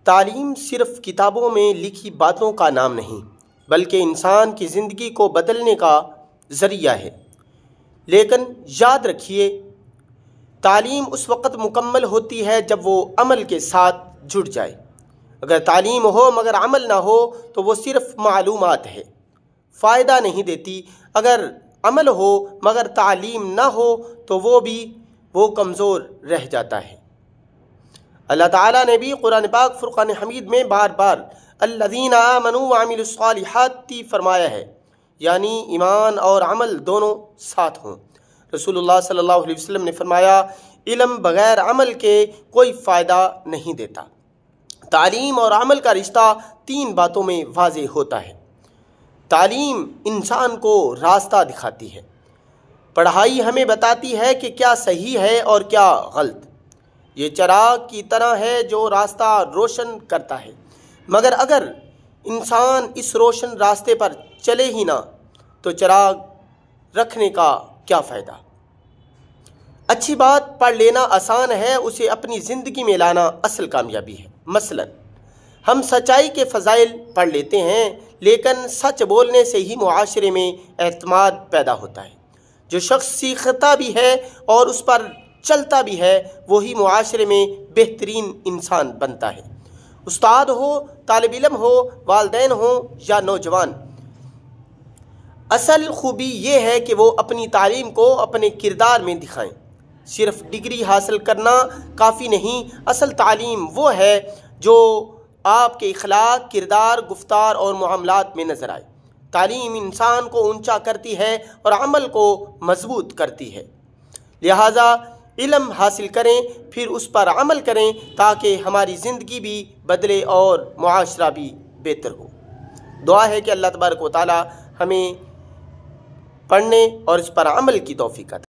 تعلیم صرف کتابوں میں لکھی باتوں کا نام نہیں بلکہ انسان کی زندگی کو بدلنے کا ذریعہ ہے۔ لیکن یاد رکھیے، تعلیم اس وقت مکمل ہوتی ہے جب وہ عمل کے ساتھ جڑ جائے۔ اگر تعلیم ہو مگر عمل نہ ہو تو وہ صرف معلومات ہے، فائدہ نہیں دیتی۔ اگر عمل ہو مگر تعلیم نہ ہو تو وہ کمزور رہ جاتا ہے۔ اللہ تعالیٰ نے بھی قرآن پاک فرقان حمید میں بار بار الذین آمنوا وعملوا الصالحات فرمایا ہے، یعنی ایمان اور عمل دونوں ساتھ ہوں۔ رسول اللہ صلی اللہ علیہ وسلم نے فرمایا، علم بغیر عمل کے کوئی فائدہ نہیں دیتا۔ تعلیم اور عمل کا رشتہ 3 باتوں میں واضح ہوتا ہے۔ تعلیم انسان کو راستہ دکھاتی ہے۔ پڑھائی ہمیں بتاتی ہے کہ کیا صحیح ہے اور کیا غلط۔ یہ چراغ کی طرح ہے جو راستہ روشن کرتا ہے، مگر اگر انسان اس روشن راستے پر چلے ہی نہ تو چراغ رکھنے کا کیا فائدہ۔ اچھی بات پڑھ لینا آسان ہے، اسے اپنی زندگی میں لانا اصل کامیابی ہے۔ مثلا ہم سچائی کے فضائل پڑھ لیتے ہیں، لیکن سچ بولنے سے ہی معاشرے میں اعتماد پیدا ہوتا ہے۔ جو شخص سیکھتا بھی ہے اور اس پر چلتا بھی ہے، وہی معاشرے میں بہترین انسان بنتا ہے۔ استاد ہو، طالب علم ہو، والدین ہوں یا نوجوان، اصل خوبی یہ ہے کہ وہ اپنی تعلیم کو اپنے کردار میں دکھائیں۔ صرف ڈگری حاصل کرنا کافی نہیں، اصل تعلیم وہ ہے جو آپ کے اخلاق، کردار، گفتار اور معاملات میں نظر آئے۔ تعلیم انسان کو اونچا کرتی ہے اور عمل کو مضبوط کرتی ہے۔ لہٰذا علم حاصل کریں، پھر اس پر عمل کریں تاکہ ہماری زندگی بھی بدلے اور معاشرہ بھی بہتر ہو۔ دعا ہے کہ اللہ تبارک و تعالی ہمیں پڑھنے اور اس پر عمل کی توفیق عطا